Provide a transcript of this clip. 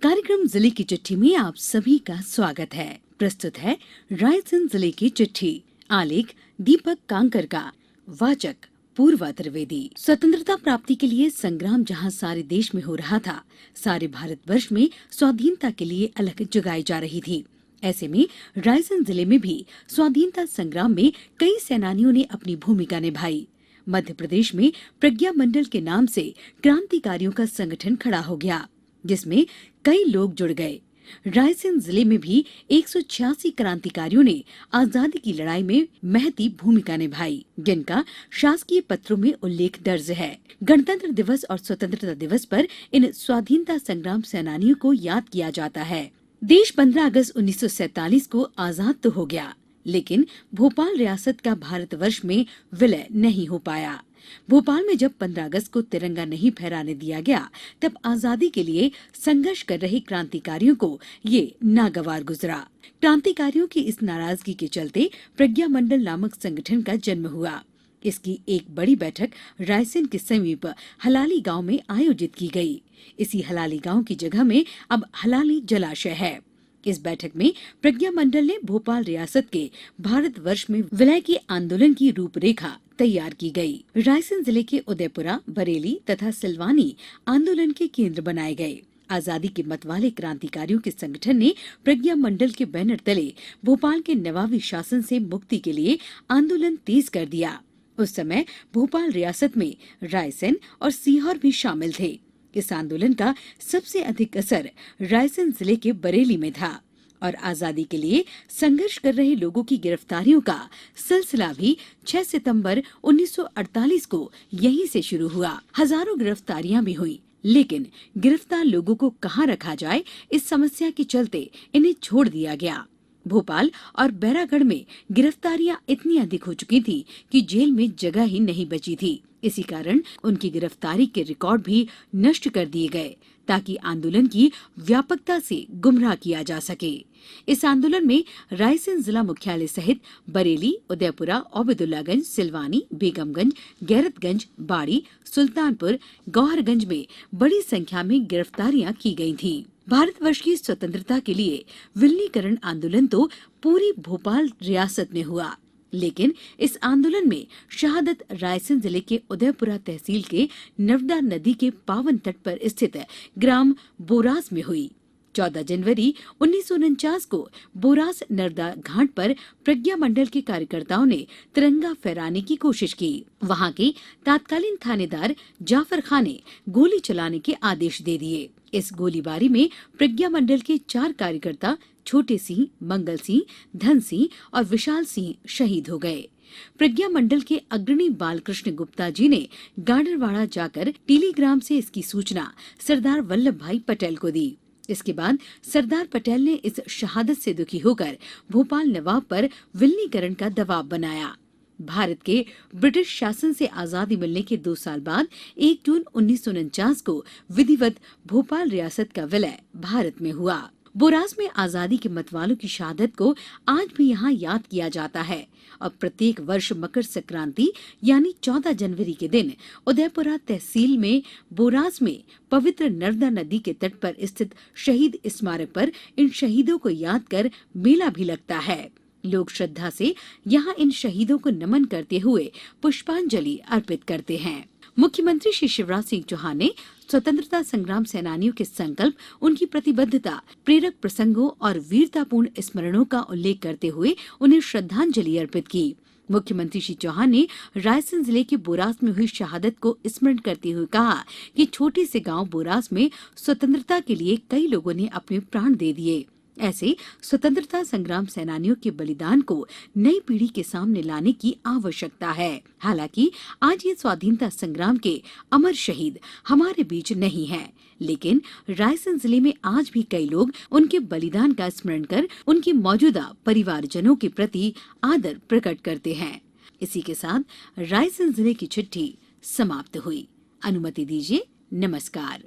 कार्यक्रम जिले की चिट्ठी में आप सभी का स्वागत है। प्रस्तुत है रायसेन जिले की चिट्ठी। आलेख दीपक कांकर का, वाचक पूर्वा त्रिवेदी। स्वतंत्रता प्राप्ति के लिए संग्राम जहां सारे देश में हो रहा था, सारे भारतवर्ष में स्वाधीनता के लिए अलख जगाई जा रही थी। ऐसे में रायसेन जिले में भी स्वाधीनता संग्राम में कई सेनानियों ने अपनी भूमिका निभाई। मध्य प्रदेश में प्रज्ञा मंडल के नाम से क्रांतिकारियों का संगठन खड़ा हो गया, जिसमें कई लोग जुड़ गए। रायसेन जिले में भी 186 क्रांतिकारियों ने आजादी की लड़ाई में महती भूमिका निभाई, जिनका शासकीय पत्रों में उल्लेख दर्ज है। गणतंत्र दिवस और स्वतंत्रता दिवस पर इन स्वाधीनता संग्राम सेनानियों को याद किया जाता है। देश 15 अगस्त 1947 को आजाद तो हो गया, लेकिन भोपाल रियासत का भारतवर्ष में विलय नहीं हो पाया। भोपाल में जब 15 अगस्त को तिरंगा नहीं फहराने दिया गया, तब आजादी के लिए संघर्ष कर रहे क्रांतिकारियों को ये नागवार गुजरा। क्रांतिकारियों की इस नाराजगी के चलते प्रज्ञा मंडल नामक संगठन का जन्म हुआ। इसकी एक बड़ी बैठक रायसेन के समीप हलाली गांव में आयोजित की गई। इसी हलाली गांव की जगह में अब हलाली जलाशय है। इस बैठक में प्रज्ञा मंडल ने भोपाल रियासत के भारतवर्ष में विलय के आंदोलन की रूपरेखा तैयार की गई। रायसेन जिले के उदयपुरा, बरेली तथा सिलवानी आंदोलन के केंद्र बनाए गए। आजादी के मतवाले क्रांतिकारियों के संगठन ने प्रज्ञा मंडल के बैनर तले भोपाल के नवाबी शासन से मुक्ति के लिए आंदोलन तेज कर दिया। उस समय भोपाल रियासत में रायसेन और सीहोर भी शामिल थे। इस आंदोलन का सबसे अधिक असर रायसेन जिले के बरेली में था और आजादी के लिए संघर्ष कर रहे लोगों की गिरफ्तारियों का सिलसिला भी 6 सितंबर 1948 को यहीं से शुरू हुआ। हजारों गिरफ्तारियां भी हुई, लेकिन गिरफ्तार लोगों को कहां रखा जाए, इस समस्या के चलते इन्हें छोड़ दिया गया। भोपाल और बैरागढ़ में गिरफ्तारियां इतनी अधिक हो चुकी थी कि जेल में जगह ही नहीं बची थी। इसी कारण उनकी गिरफ्तारी के रिकॉर्ड भी नष्ट कर दिए गए, ताकि आंदोलन की व्यापकता से गुमराह किया जा सके। इस आंदोलन में रायसेन जिला मुख्यालय सहित बरेली, उदयपुरा, ओबेदुल्लागंज, सिलवानी, बेगमगंज, गैरतगंज, बाड़ी, सुल्तानपुर, गौहरगंज में बड़ी संख्या में गिरफ्तारियां की गई थीं। भारतवर्ष की स्वतंत्रता के लिए विलीनीकरण आंदोलन तो पूरी भोपाल रियासत में हुआ, लेकिन इस आंदोलन में शहादत रायसेन जिले के उदयपुरा तहसील के नर्मदा नदी के पावन तट पर स्थित ग्राम बोरास में हुई। 14 जनवरी 1949 को बोरास नर्मदा घाट पर प्रज्ञा मंडल के कार्यकर्ताओं ने तिरंगा फहराने की कोशिश की। वहां के तत्कालीन थानेदार जाफर खान ने गोली चलाने के आदेश दे दिए। इस गोलीबारी में प्रज्ञा मंडल के 4 कार्यकर्ता छोटे सिंह, मंगल सिंह, धन सिंह और विशाल सिंह शहीद हो गए। प्रज्ञा मंडल के अग्रणी बालकृष्ण गुप्ता जी ने गाडरवाड़ा जाकर टेलीग्राम से इसकी सूचना सरदार वल्लभ भाई पटेल को दी। इसके बाद सरदार पटेल ने इस शहादत से दुखी होकर भोपाल नवाब पर विलीनीकरण का दबाव बनाया। भारत के ब्रिटिश शासन से आजादी मिलने के 2 साल बाद 1 जून 1949 को विधिवत भोपाल रियासत का विलय भारत में हुआ। बोरास में आजादी के मतवालों की शहादत को आज भी यहाँ याद किया जाता है और प्रत्येक वर्ष मकर संक्रांति यानी 14 जनवरी के दिन उदयपुरा तहसील में बोरास में पवित्र नर्मदा नदी के तट पर स्थित शहीद स्मारक पर इन शहीदों को याद कर मेला भी लगता है। लोग श्रद्धा से यहाँ इन शहीदों को नमन करते हुए पुष्पांजलि अर्पित करते हैं। मुख्यमंत्री श्री शिवराज सिंह चौहान ने स्वतंत्रता संग्राम सेनानियों के संकल्प, उनकी प्रतिबद्धता, प्रेरक प्रसंगों और वीरतापूर्ण स्मरणों का उल्लेख करते हुए उन्हें श्रद्धांजलि अर्पित की। मुख्यमंत्री श्री चौहान ने रायसेन जिले के बोरास में हुई शहादत को स्मरण करते हुए कहा कि छोटे से गांव बोरास में स्वतंत्रता के लिए कई लोगों ने अपने प्राण दे दिए। ऐसे स्वतंत्रता संग्राम सेनानियों के बलिदान को नई पीढ़ी के सामने लाने की आवश्यकता है। हालांकि आज ये स्वाधीनता संग्राम के अमर शहीद हमारे बीच नहीं हैं, लेकिन रायसेन जिले में आज भी कई लोग उनके बलिदान का स्मरण कर उनके मौजूदा परिवारजनों के प्रति आदर प्रकट करते हैं। इसी के साथ रायसेन जिले की चिट्ठी समाप्त हुई। अनुमति दीजिए। नमस्कार।